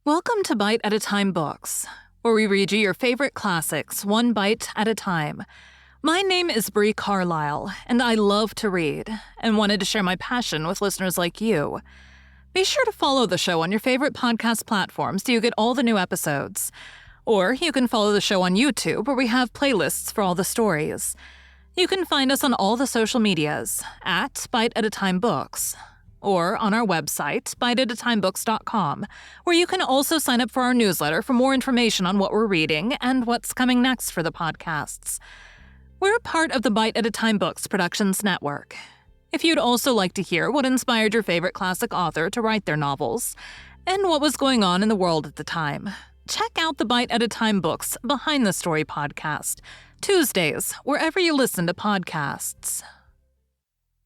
Welcome to Bite at a Time Books, where we read you your favorite classics one bite at a time. My name is Bree Carlile, and I love to read, and wanted to share my passion with listeners like you. Be sure to follow the show on your favorite podcast platforms so you get all the new episodes. Or you can follow the show on YouTube, where we have playlists for all the stories. You can find us on all the social medias at Bite at a Time Books, or on our website, biteatatimebooks.com, where you can also sign up for our newsletter for more information on what we're reading and what's coming next for the podcasts. We're a part of the Bite at a Time Books Productions Network. If you'd also like to hear what inspired your favorite classic author to write their novels, and what was going on in the world at the time, check out the Bite at a Time Books Behind the Story podcast, Tuesdays, wherever you listen to podcasts.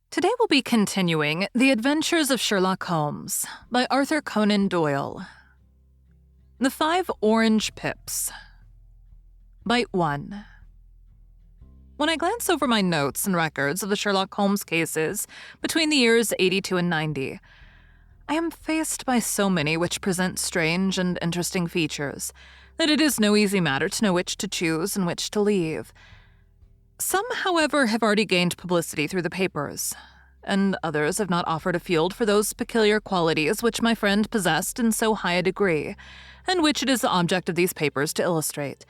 Today we'll be continuing The Adventures of Sherlock Holmes by Arthur Conan Doyle. The 5 Orange Pips. Bite 1. When I glance over my notes and records of the Sherlock Holmes cases between the years 82 and 90, I am faced by so many which present strange and interesting features that it is no easy matter to know which to choose and which to leave. Some, however, have already gained publicity through the papers, and others have not offered a field for those peculiar qualities which my friend possessed in so high a degree, and which it is the object of these papers to illustrate.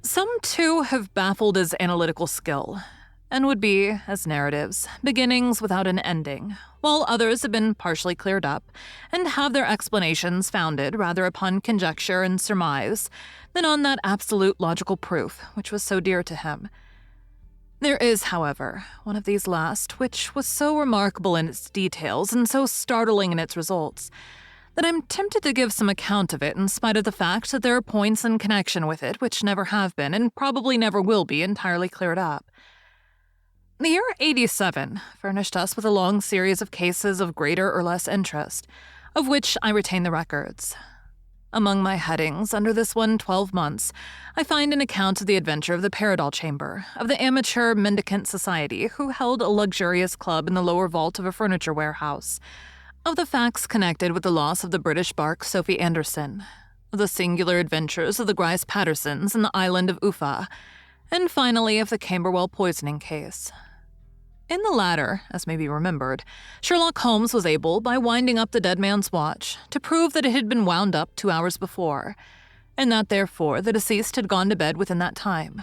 Some, too, have baffled his analytical skill, and would be, as narratives, beginnings without an ending, while others have been partially cleared up, and have their explanations founded rather upon conjecture and surmise than on that absolute logical proof which was so dear to him. There is, however, one of these last which was so remarkable in its details and so startling in its results that I'm tempted to give some account of it in spite of the fact that there are points in connection with it which never have been and probably never will be entirely cleared up. The year 87 furnished us with a long series of cases of greater or less interest, of which I retain the records. Among my headings under this one 12 months, I find an account of the adventure of the Paradol Chamber, of the amateur mendicant society who held a luxurious club in the lower vault of a furniture warehouse, of the facts connected with the loss of the British bark Sophie Anderson, of the singular adventures of the Grice Pattersons in the island of Uffa, and finally of the Camberwell poisoning case. In the latter, as may be remembered, Sherlock Holmes was able, by winding up the dead man's watch, to prove that it had been wound up 2 hours before, and that therefore the deceased had gone to bed within that time,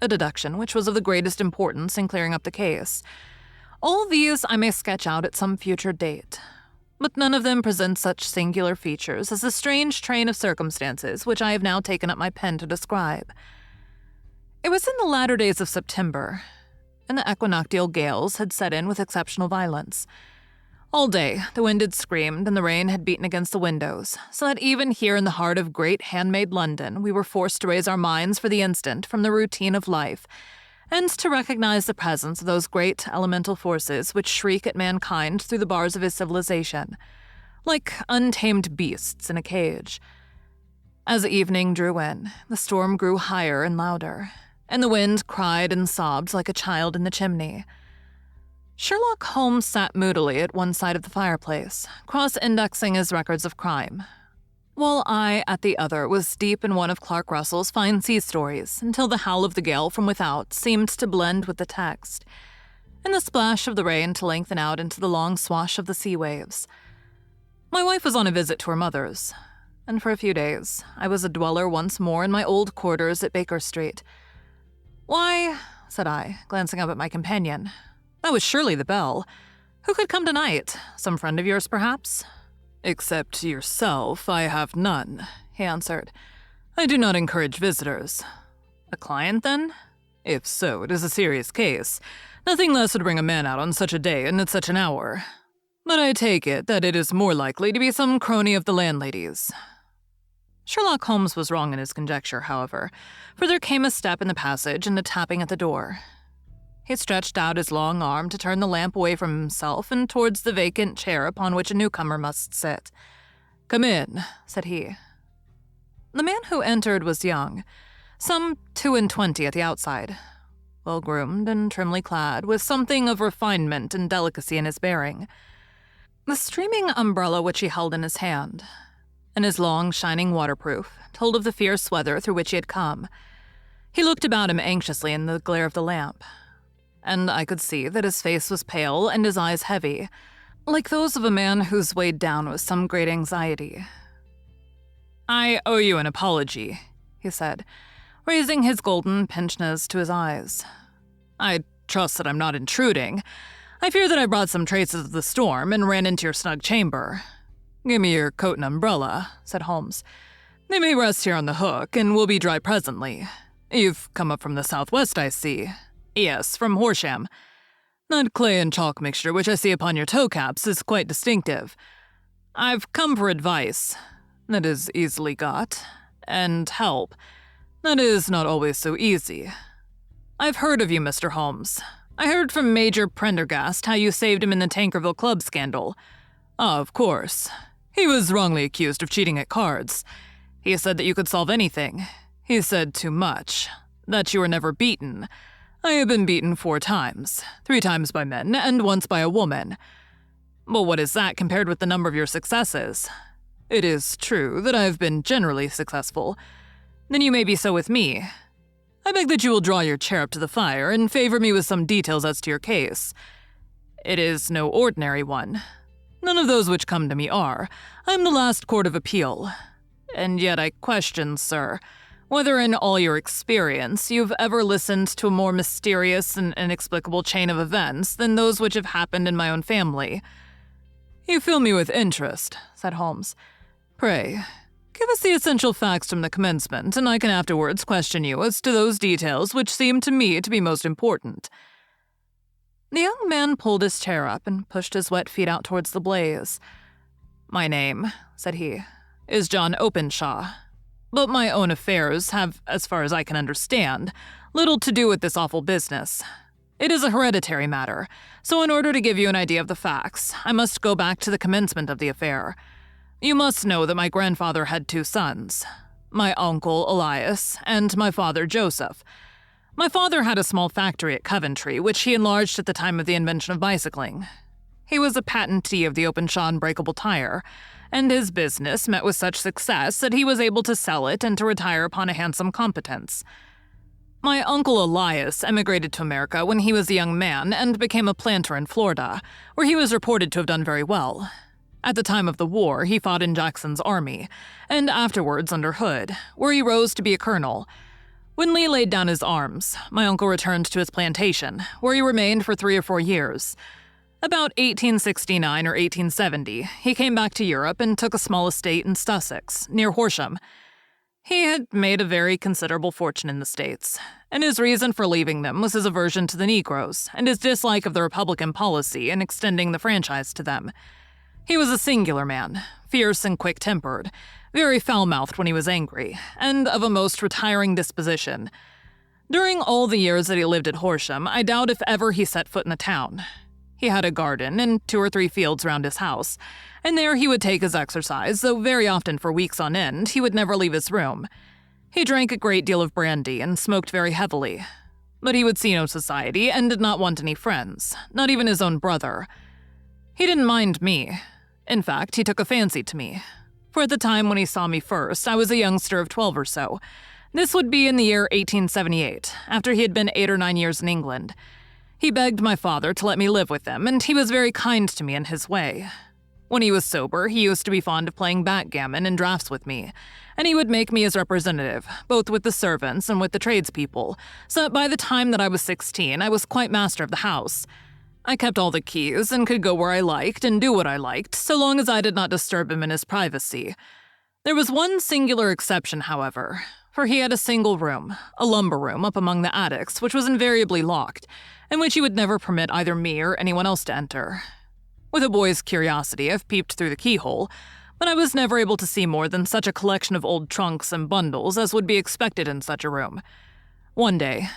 a deduction which was of the greatest importance in clearing up the case. All these I may sketch out at some future date, but none of them present such singular features as the strange train of circumstances which I have now taken up my pen to describe. It was in the latter days of September, and the equinoctial gales had set in with exceptional violence. All day, the wind had screamed and the rain had beaten against the windows, so that even here in the heart of great handmade London, we were forced to raise our minds for the instant from the routine of life, and to recognize the presence of those great elemental forces which shriek at mankind through the bars of his civilization, like untamed beasts in a cage. As the evening drew in, the storm grew higher and louder, and the wind cried and sobbed like a child in the chimney. Sherlock Holmes sat moodily at one side of the fireplace, cross-indexing his records of crime, while I, at the other, was deep in one of Clark Russell's fine sea stories until the howl of the gale from without seemed to blend with the text, and the splash of the rain to lengthen out into the long swash of the sea waves. My wife was on a visit to her mother's, and for a few days I was a dweller once more in my old quarters at Baker Street. "Why," said I, glancing up at my companion, "that was surely the bell. Who could come tonight? Some friend of yours, perhaps?" "Except yourself, I have none," he answered. "I do not encourage visitors." "A client, then?" "If so, it is a serious case. Nothing less would bring a man out on such a day and at such an hour. But I take it that it is more likely to be some crony of the landlady's." Sherlock Holmes was wrong in his conjecture, however, for there came a step in the passage and a tapping at the door. He stretched out his long arm to turn the lamp away from himself and towards the vacant chair upon which a newcomer must sit. "Come in," said he. The man who entered was young, some 22 at the outside, well-groomed and trimly clad, with something of refinement and delicacy in his bearing. The streaming umbrella which he held in his hand, and his long, shining waterproof told of the fierce weather through which he had come. He looked about him anxiously in the glare of the lamp, and I could see that his face was pale and his eyes heavy, like those of a man who's weighed down with some great anxiety. "I owe you an apology," he said, raising his golden pince-nez to his eyes. "I trust that I'm not intruding. I fear that I brought some traces of the storm and ran into your snug chamber." "Give me your coat and umbrella," said Holmes. "They may rest here on the hook, and will be dry presently. You've come up from the southwest, I see." "Yes, from Horsham. That clay and chalk mixture which I see upon your toe caps is quite distinctive. I've come for advice. That is easily got. And help. That is not always so easy. I've heard of you, Mr. Holmes. I heard from Major Prendergast how you saved him in the Tankerville Club scandal. Ah, of course. He was wrongly accused of cheating at cards. He said that you could solve anything. He said too much. That you were never beaten. I have been beaten 4 times. 3 times by men, and once by a woman. But what is that compared with the number of your successes? It is true that I have been generally successful. Then you may be so with me. I beg that you will draw your chair up to the fire and favor me with some details as to your case. It is no ordinary one. None of those which come to me are. I am the last court of appeal. And yet I question, sir, whether in all your experience you've ever listened to a more mysterious and inexplicable chain of events than those which have happened in my own family." "You fill me with interest," said Holmes. "Pray, give us the essential facts from the commencement, and I can afterwards question you as to those details which seem to me to be most important." The young man pulled his chair up and pushed his wet feet out towards the blaze. "My name," said he, "is John Openshaw. But my own affairs have, as far as I can understand, little to do with this awful business. It is a hereditary matter, so in order to give you an idea of the facts, I must go back to the commencement of the affair. You must know that my grandfather had 2 sons, my uncle Elias and my father Joseph. My father had a small factory at Coventry, which he enlarged at the time of the invention of bicycling. He was a patentee of the Openshaw unbreakable tire, and his business met with such success that he was able to sell it and to retire upon a handsome competence. My uncle Elias emigrated to America when he was a young man and became a planter in Florida, where he was reported to have done very well. At the time of the war, he fought in Jackson's army, and afterwards under Hood, where he rose to be a colonel. When Lee laid down his arms, my uncle returned to his plantation, where he remained for 3 or 4 years. About 1869 or 1870, he came back to Europe and took a small estate in Sussex, near Horsham. He had made a very considerable fortune in the States, and his reason for leaving them was his aversion to the Negroes and his dislike of the Republican policy in extending the franchise to them. He was a singular man, fierce and quick-tempered, very foul-mouthed when he was angry, and of a most retiring disposition. During all the years that he lived at Horsham, I doubt if ever he set foot in the town. He had a garden and 2 or 3 fields round his house, and there he would take his exercise, though very often for weeks on end he would never leave his room. He drank a great deal of brandy and smoked very heavily. But he would see no society and did not want any friends, not even his own brother. He didn't mind me. In fact, he took a fancy to me. For at the time when he saw me first, I was a youngster of 12 or so. This would be in the year 1878, after he had been 8 or 9 years in England. He begged my father to let me live with him, and he was very kind to me in his way. When he was sober, he used to be fond of playing backgammon and draughts with me, and he would make me his representative, both with the servants and with the tradespeople, so that by the time that I was 16, I was quite master of the house. I kept all the keys and could go where I liked and do what I liked, so long as I did not disturb him in his privacy. There was one singular exception, however, for he had a single room, a lumber room up among the attics, which was invariably locked, and which he would never permit either me or anyone else to enter. With a boy's curiosity, I've peeped through the keyhole, but I was never able to see more than such a collection of old trunks and bundles as would be expected in such a room. One day,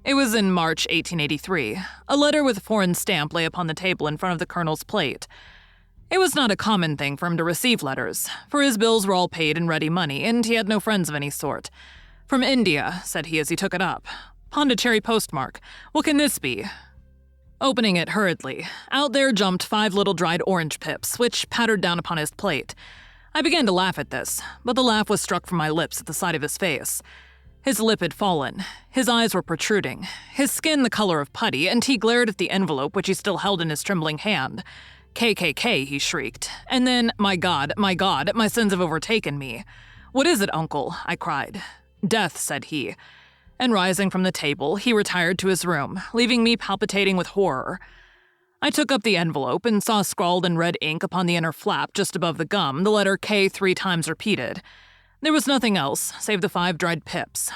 it was in March 1883, a letter with a foreign stamp lay upon the table in front of the colonel's plate. It was not a common thing for him to receive letters, for his bills were all paid in ready money, and he had no friends of any sort. "From India," said he as he took it up. "Pondicherry postmark. What can this be?" Opening it hurriedly, out there jumped 5 little dried orange pips, which pattered down upon his plate. I began to laugh at this, but the laugh was struck from my lips at the side of his face. His lip had fallen, his eyes were protruding, his skin the color of putty, and he glared at the envelope which he still held in his trembling hand. "KKK," he shrieked, and then, my God, my sins have overtaken me." "What is it, uncle?" I cried. "Death," said he, and rising from the table, he retired to his room, leaving me palpitating with horror. I took up the envelope and saw scrawled in red ink upon the inner flap just above the gum the letter K 3 times repeated. There was nothing else save the 5 dried pips.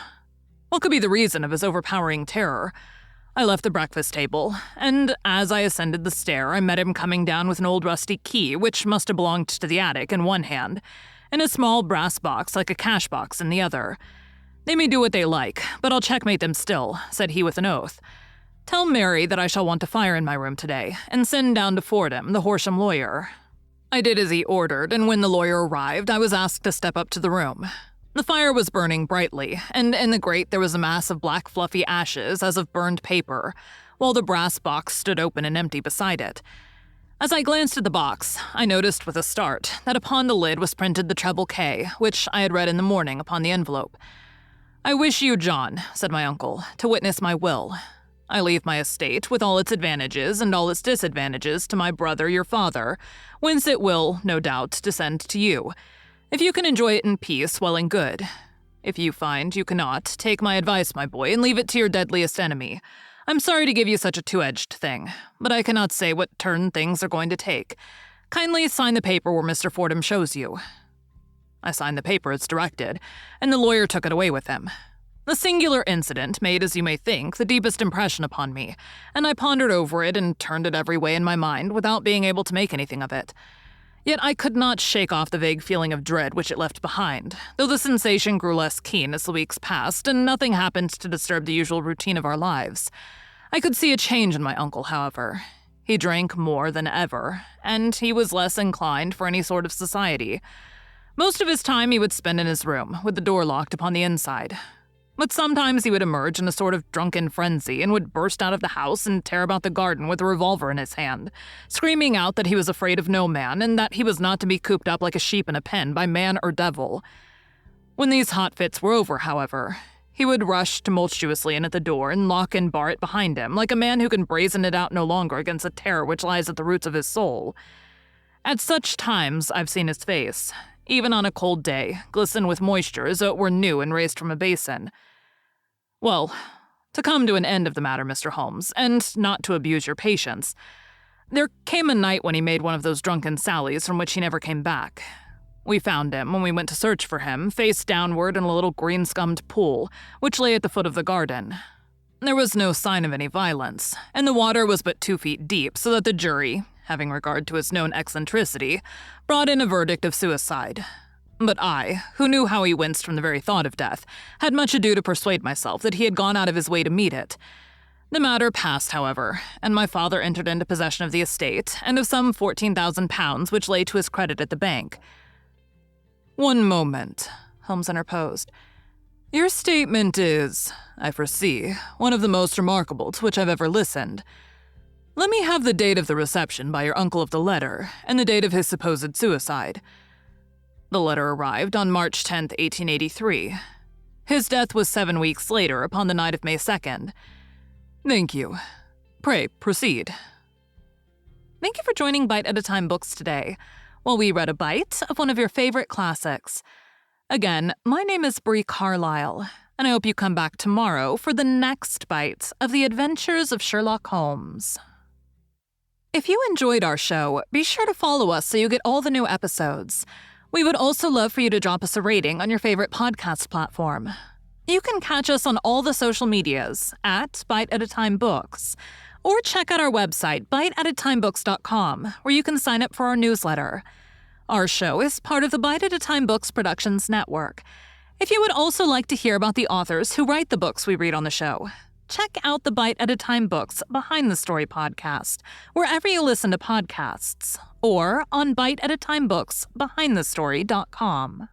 What could be the reason of his overpowering terror? I left the breakfast table, and as I ascended the stair, I met him coming down with an old rusty key, which must have belonged to the attic, in one hand, and a small brass box like a cash box in the other. "They may do what they like, but I'll checkmate them still," said he with an oath. "Tell Mary that I shall want a fire in my room today, and send down to Fordham, the Horsham lawyer." I did as he ordered, and when the lawyer arrived, I was asked to step up to the room. The fire was burning brightly, and in the grate there was a mass of black fluffy ashes as of burned paper, while the brass box stood open and empty beside it. As I glanced at the box, I noticed with a start that upon the lid was printed the treble K, which I had read in the morning upon the envelope. "I wish you, John," said my uncle, "to witness my will. I leave my estate, with all its advantages and all its disadvantages, to my brother your father, whence it will, no doubt, descend to you. If you can enjoy it in peace, well and good. If you find you cannot, take my advice, my boy, and leave it to your deadliest enemy. I'm sorry to give you such a two-edged thing, but I cannot say what turn things are going to take. Kindly sign the paper where Mr. Fordham shows you." I signed the paper as directed, and the lawyer took it away with him. The singular incident made, as you may think, the deepest impression upon me, and I pondered over it and turned it every way in my mind without being able to make anything of it. Yet I could not shake off the vague feeling of dread which it left behind, though the sensation grew less keen as the weeks passed and nothing happened to disturb the usual routine of our lives. I could see a change in my uncle, however. He drank more than ever, and he was less inclined for any sort of society. Most of his time he would spend in his room, with the door locked upon the inside. But sometimes he would emerge in a sort of drunken frenzy and would burst out of the house and tear about the garden with a revolver in his hand, screaming out that he was afraid of no man and that he was not to be cooped up like a sheep in a pen by man or devil. When these hot fits were over, however, he would rush tumultuously in at the door and lock and bar it behind him, like a man who can brazen it out no longer against a terror which lies at the roots of his soul. At such times I've seen his face, even on a cold day, glisten with moisture as though it were new and raised from a basin. Well, to come to an end of the matter, Mr. Holmes, and not to abuse your patience, there came a night when he made one of those drunken sallies from which he never came back. We found him, when we went to search for him, face downward in a little green-scummed pool, which lay at the foot of the garden. There was no sign of any violence, and the water was but 2 feet deep, so that the jury, having regard to his known eccentricity, brought in a verdict of suicide. But I, who knew how he winced from the very thought of death, had much ado to persuade myself that he had gone out of his way to meet it. The matter passed, however, and my father entered into possession of the estate and of some £14,000 which lay to his credit at the bank. "One moment," Holmes interposed. "Your statement is, I foresee, one of the most remarkable to which I've ever listened. Let me have the date of the reception by your uncle of the letter and the date of his supposed suicide." The letter arrived on March 10th, 1883. His death was 7 weeks later, upon the night of May 2nd. "Thank you. Pray, proceed." Thank you for joining Bite at a Time Books today, while we read a bite of one of your favorite classics. Again, my name is Bree Carlile, and I hope you come back tomorrow for the next bite of the adventures of Sherlock Holmes. If you enjoyed our show, be sure to follow us so you get all the new episodes. We would also love for you to drop us a rating on your favorite podcast platform. You can catch us on all the social medias at Bite at a Time Books, or check out our website, biteatatimebooks.com, where you can sign up for our newsletter. Our show is part of the Bite at a Time Books Productions Network. If you would also like to hear about the authors who write the books we read on the show, check out the Bite at a Time Books Behind the Story podcast, wherever you listen to podcasts, or on biteatatimebooksbehindthestory.com.